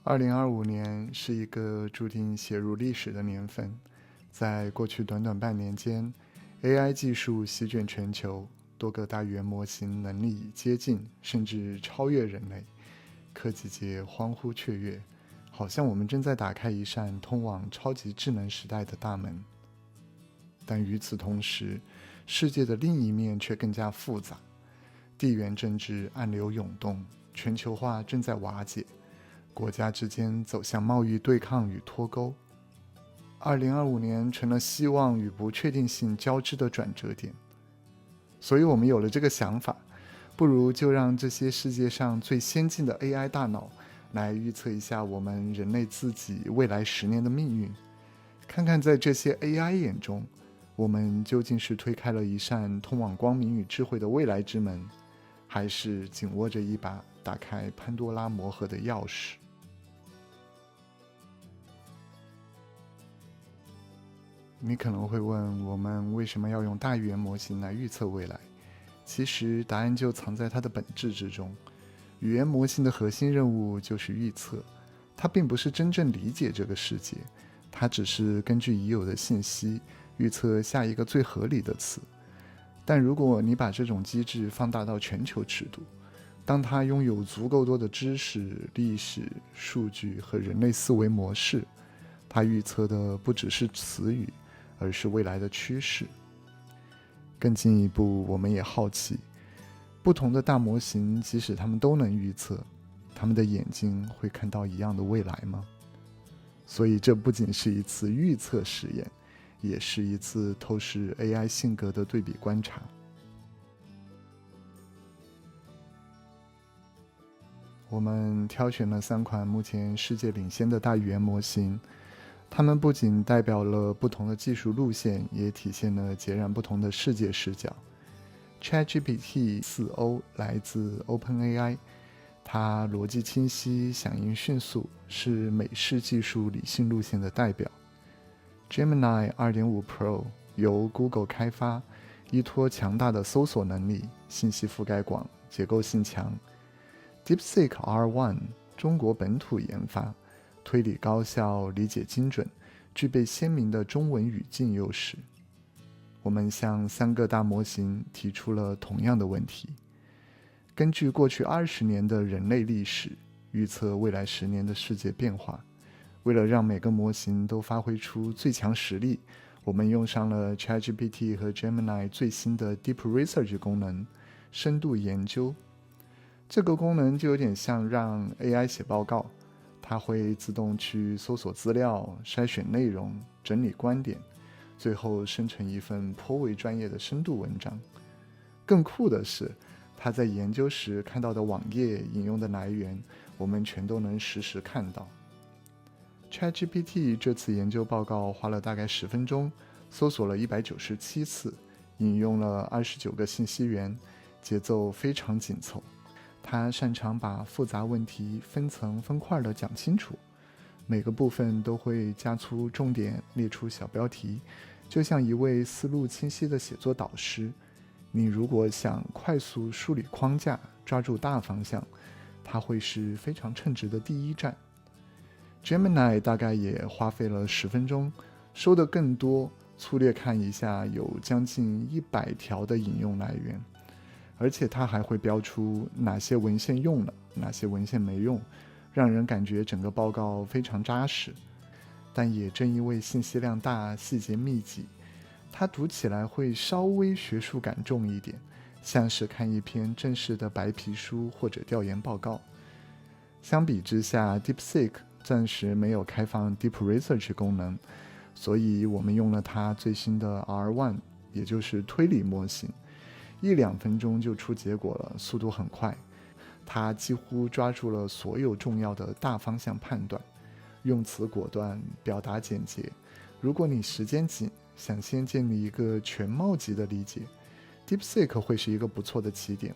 2025年是一个注定写入历史的年份，在过去短短半年间 ，AI 技术席卷全球，多个大语言模型能力接近甚至超越人类，科技界欢呼雀跃，好像我们正在打开一扇通往超级智能时代的大门。但与此同时，世界的另一面却更加复杂，地缘政治暗流涌动，全球化正在瓦解，国家之间走向贸易对抗与脱钩。2025年成了希望与不确定性交织的转折点，所以我们有了这个想法，不如就让这些世界上最先进的 AI 大脑来预测一下我们人类自己未来10年的命运，看看在这些 AI 眼中，我们究竟是推开了一扇通往光明与智慧的未来之门，还是紧握着一把打开潘多拉魔盒的钥匙。你可能会问，我们为什么要用大语言模型来预测未来？其实答案就藏在它的本质之中。语言模型的核心任务就是预测，它并不是真正理解这个世界，它只是根据已有的信息预测下一个最合理的词。但如果你把这种机制放大到全球尺度，当它拥有足够多的知识、历史、数据和人类思维模式，它预测的不只是词语，而是未来的趋势。更进一步，我们也好奇，不同的大模型即使它们都能预测，它们的眼睛会看到一样的未来吗？所以这不仅是一次预测实验，也是一次透视 AI 性格的对比观察。我们挑选了3款目前世界领先的大语言模型，它们不仅代表了不同的技术路线，也体现了截然不同的世界视角。ChatGPT 4o 来自 OpenAI， 它逻辑清晰，响应迅速，是美式技术理性路线的代表。Gemini 2.5 Pro 由 Google 开发，依托强大的搜索能力，信息覆盖广，结构性强。DeepSeek R1 中国本土研发，推理高效，理解精准，具备鲜明的中文语境优势。我们向3个大模型提出了同样的问题：根据过去20年的人类历史，预测未来10年的世界变化。为了让每个模型都发挥出最强实力，我们用上了 ChatGPT 和 Gemini 最新的 Deep Research 功能，深度研究。这个功能就有点像让 AI 写报告，它会自动去搜索资料、筛选内容、整理观点，最后生成一份颇为专业的深度文章。更酷的是，它在研究时看到的网页、引用的来源，我们全都能实时看到。ChatGPT 这次研究报告花了大概10分钟，搜索了197次，引用了29个信息源，节奏非常紧凑。他擅长把复杂问题分层分块地讲清楚，每个部分都会加粗重点，列出小标题，就像一位思路清晰的写作导师。你如果想快速梳理框架，抓住大方向，它会是非常称职的第一站。Gemini 大概也花费了10分钟，收的更多，粗略看一下有将近100条的引用来源，而且它还会标出哪些文献用了，哪些文献没用，让人感觉整个报告非常扎实。但也正因为信息量大，细节密集，它读起来会稍微学术感重一点，像是看一篇正式的白皮书或者调研报告。相比之下， DeepSeek 暂时没有开放 Deep Research 功能，所以我们用了它最新的 R1， 也就是推理模型，1-2分钟就出结果了，速度很快。它几乎抓住了所有重要的大方向判断，用词果断，表达简洁。如果你时间紧，想先建立一个全貌级的理解， DeepSeek 会是一个不错的起点。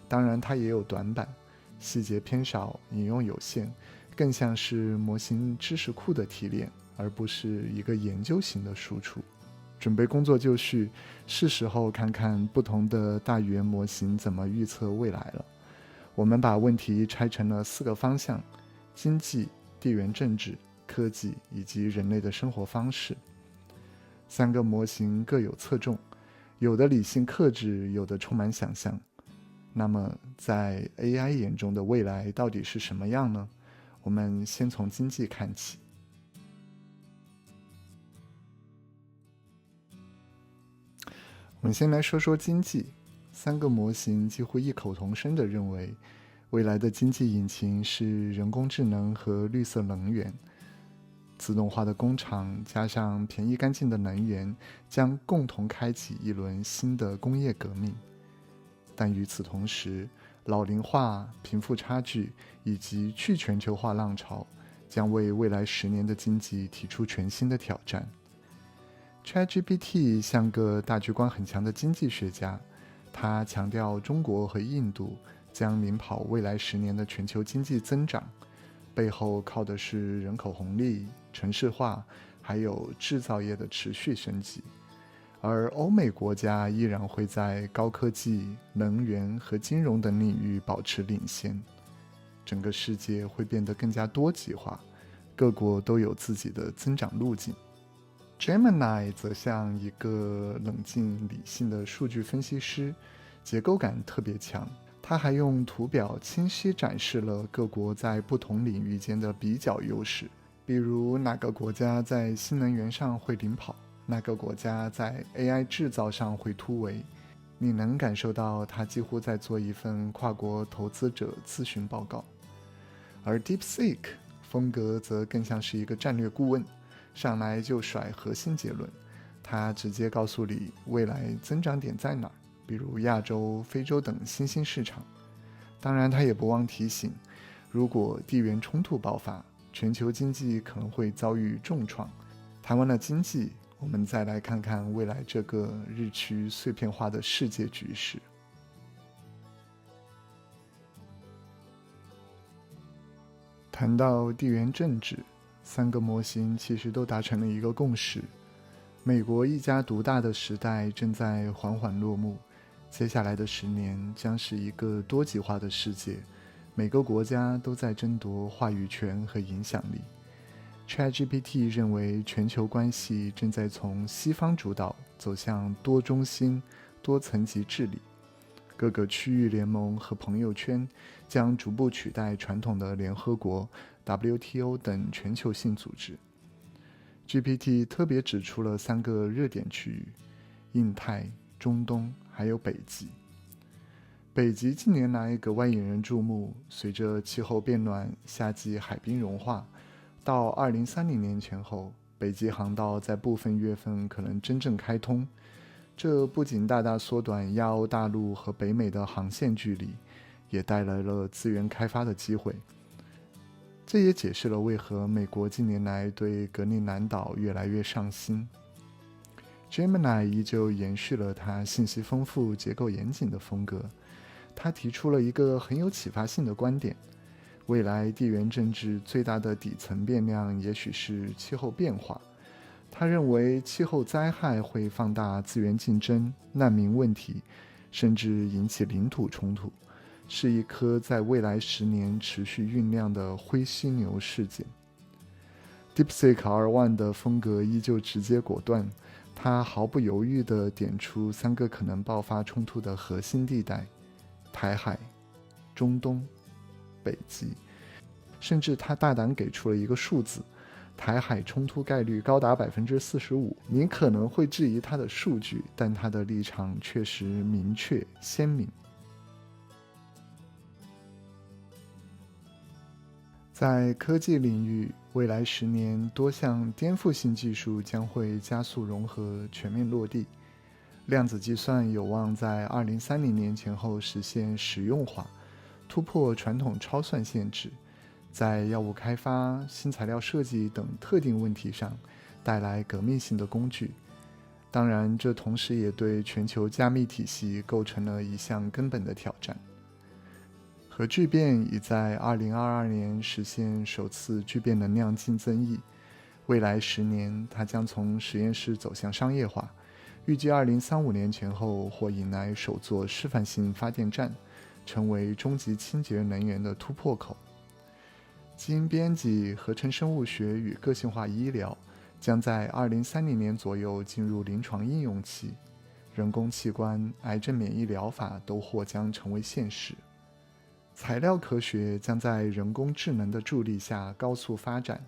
当然它也有短板，细节偏少，引用有限，更像是模型知识库的提炼，而不是一个研究型的输出。准备工作就绪，是时候看看不同的大语言模型怎么预测未来了。我们把问题拆成了4个方向：经济、地缘政治、科技以及人类的生活方式。3个模型各有侧重，有的理性克制，有的充满想象。那么在 AI 眼中的未来到底是什么样呢？我们先从经济看起。我们先来说说经济。3个模型几乎异口同声地认为，未来的经济引擎是人工智能和绿色能源。自动化的工厂加上便宜干净的能源，将共同开启一轮新的工业革命。但与此同时，老龄化、贫富差距以及去全球化浪潮将为未来10年的经济提出全新的挑战。ChatGPT 像个大局观很强的经济学家，他强调中国和印度将领跑未来10年的全球经济增长，背后靠的是人口红利、城市化，还有制造业的持续升级。而欧美国家依然会在高科技、能源和金融等领域保持领先。整个世界会变得更加多极化，各国都有自己的增长路径。Gemini 则像一个冷静理性的数据分析师，结构感特别强。他还用图表清晰展示了各国在不同领域间的比较优势，比如哪个国家在新能源上会领跑，哪个国家在 AI 制造上会突围。你能感受到他几乎在做一份跨国投资者咨询报告。而 DeepSeek 风格则更像是一个战略顾问，上来就甩核心结论，他直接告诉你未来增长点在哪儿，比如亚洲、非洲等新兴市场。当然他也不忘提醒，如果地缘冲突爆发，全球经济可能会遭遇重创。谈完了经济，我们再来看看未来这个日趋碎片化的世界局势。谈到地缘政治，3个模型其实都达成了一个共识：美国一家独大的时代正在缓缓落幕，接下来的10年将是一个多极化的世界，每个国家都在争夺话语权和影响力。ChatGPT 认为全球关系正在从西方主导走向多中心、多层级治理，各个区域联盟和朋友圈将逐步取代传统的联合国、WTO 等全球性组织。GPT 特别指出了3个热点区域：印太、中东还有北极。北极近年来格外引人注目，随着气候变暖、夏季海冰融化，到2030年前后，北极航道在部分月份可能真正开通。这不仅大大缩短亚欧大陆和北美的航线距离，也带来了资源开发的机会。这也解释了为何美国近年来对格陵兰岛越来越上心。Gemini 依旧延续了它信息丰富、结构严谨的风格。他提出了一个很有启发性的观点：未来地缘政治最大的底层变量也许是气候变化。他认为气候灾害会放大资源竞争、难民问题，甚至引起领土冲突，是一颗在未来10年持续酝酿的灰犀牛事件。DeepSeek R1 的风格依旧直接果断，他毫不犹豫地点出3个可能爆发冲突的核心地带：台海、中东、北极。甚至他大胆给出了一个数字：台海冲突概率高达45%。你可能会质疑他的数据，但他的立场确实明确鲜明。在科技领域，未来10年多项颠覆性技术将会加速融合、全面落地。量子计算有望在2030年前后实现实用化，突破传统超算限制，在药物开发、新材料设计等特定问题上带来革命性的工具。当然，这同时也对全球加密体系构成了一项根本的挑战。核聚变已在2022年实现首次聚变能量竞争役，未来10年它将从实验室走向商业化，预计2035年前后或迎来首座示范性发电站，成为终极清洁能源的突破口。基因编辑、合成生物学与个性化医疗将在2030年左右进入临床应用期，人工器官、癌症免疫疗法都或将成为现实。材料科学将在人工智能的助力下高速发展，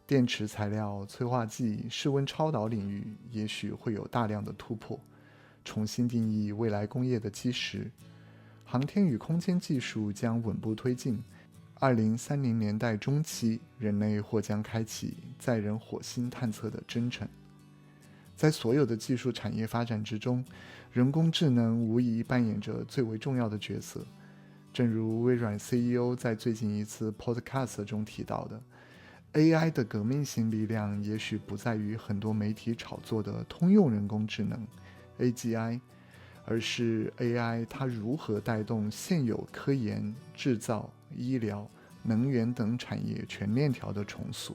电池材料、催化剂、室温超导领域也许会有大量的突破，重新定义未来工业的基石。航天与空间技术将稳步推进，2030年代中期，人类或将开启载人火星探测的征程。在所有的技术产业发展之中，人工智能无疑扮演着最为重要的角色。正如微软 CEO 在最近一次 podcast 中提到的， AI 的革命性力量也许不在于很多媒体炒作的通用人工智能 AGI， 而是 AI 它如何带动现有科研、制造、医疗、能源等产业全链条的重塑。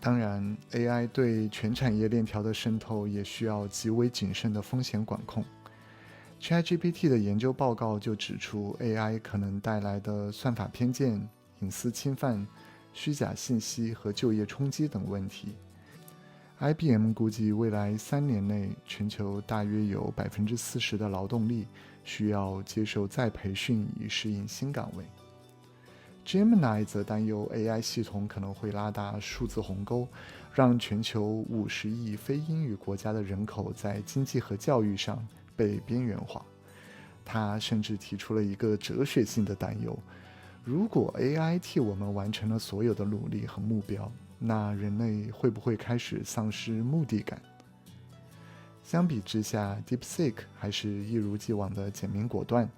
当然 AI 对全产业链条的渗透也需要极为谨慎的风险管控。ChatGPT 的研究报告就指出 AI 可能带来的算法偏见、隐私侵犯、虚假信息和就业冲击等问题。IBM 估计未来3年内，全球大约有40%的劳动力需要接受再培训以适应新岗位。Gemini 则担忧 AI 系统可能会拉大数字鸿沟，让全球50亿非英语国家的人口在经济和教育上被边缘化。他甚至提出了一个哲学性的担忧：如果 AI 替我们完成了所有的努力和目标，那人类会不会开始丧失目的感？相比之下， DeepSeek 还是一如既往的简明果断。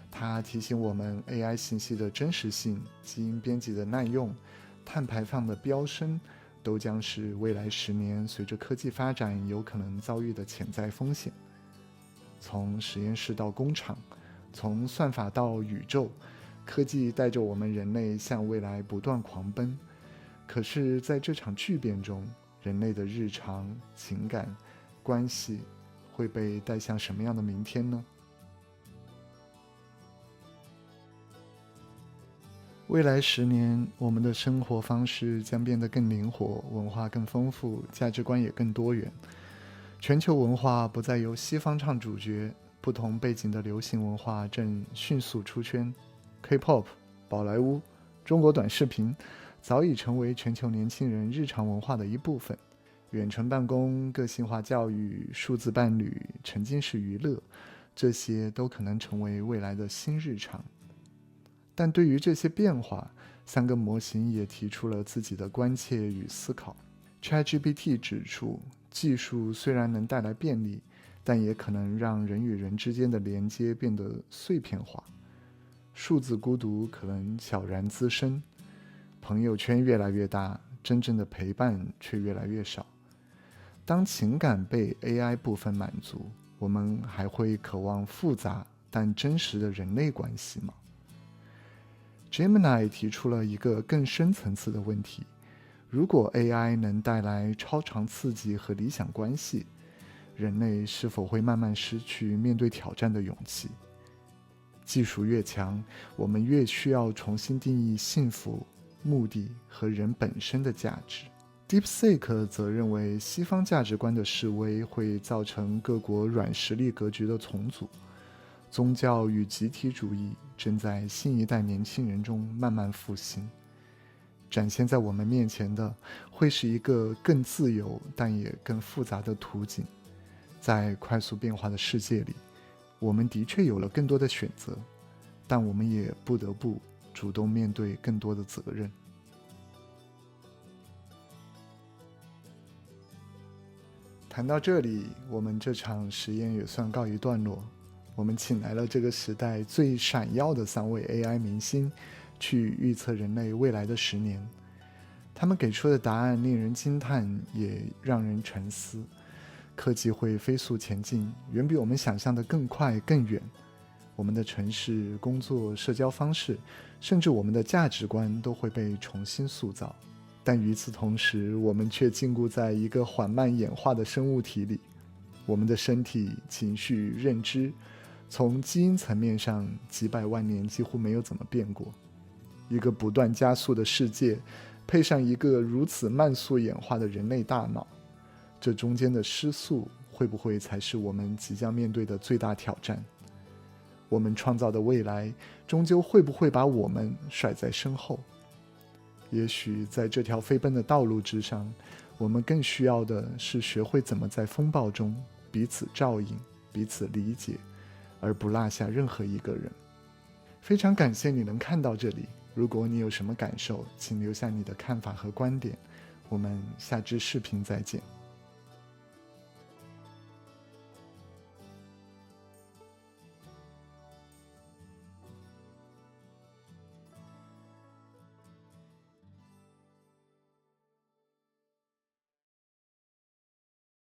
它提醒我们 AI 信息的真实性、基因编辑的耐用、碳排放的飙升，都将是未来10年随着科技发展有可能遭遇的潜在风险。从实验室到工厂，从算法到宇宙，科技带着我们人类向未来不断狂奔。可是在这场巨变中，人类的日常、情感、关系会被带向什么样的明天呢？未来10年，我们的生活方式将变得更灵活，文化更丰富，价值观也更多元。全球文化不再由西方唱主角，不同背景的流行文化正迅速出圈。K-pop、宝莱坞、中国短视频早已成为全球年轻人日常文化的一部分。远程办公、个性化教育、数字伴侣、沉浸式娱乐，这些都可能成为未来的新日常。但对于这些变化，3个模型也提出了自己的关切与思考。ChatGPT 指出，技术虽然能带来便利，但也可能让人与人之间的连接变得碎片化。数字孤独可能悄然滋生，朋友圈越来越大，真正的陪伴却越来越少。当情感被 AI 部分满足，我们还会渴望复杂但真实的人类关系吗？ Gemini 提出了一个更深层次的问题：如果 AI 能带来超常刺激和理想关系，人类是否会慢慢失去面对挑战的勇气？技术越强，我们越需要重新定义幸福、目的和人本身的价值。DeepSeek 则认为，西方价值观的式微会造成各国软实力格局的重组，宗教与集体主义正在新一代年轻人中慢慢复兴。展现在我们面前的会是一个更自由但也更复杂的图景。在快速变化的世界里，我们的确有了更多的选择，但我们也不得不主动面对更多的责任。谈到这里，我们这场实验也算告一段落。我们请来了这个时代最闪耀的3位 AI 明星，去预测人类未来的10年。他们给出的答案令人惊叹，也让人沉思。科技会飞速前进，远比我们想象的更快更远。我们的城市、工作、社交方式，甚至我们的价值观都会被重新塑造。但与此同时，我们却禁锢在一个缓慢演化的生物体里。我们的身体、情绪、认知，从基因层面上几百万年几乎没有怎么变过。一个不断加速的世界，配上一个如此慢速演化的人类大脑，这中间的失速会不会才是我们即将面对的最大挑战？我们创造的未来终究会不会把我们甩在身后？也许在这条飞奔的道路之上，我们更需要的是学会怎么在风暴中彼此照应、彼此理解，而不落下任何一个人。非常感谢你能看到这里，如果你有什么感受，请留下你的看法和观点。我们下支视频再见。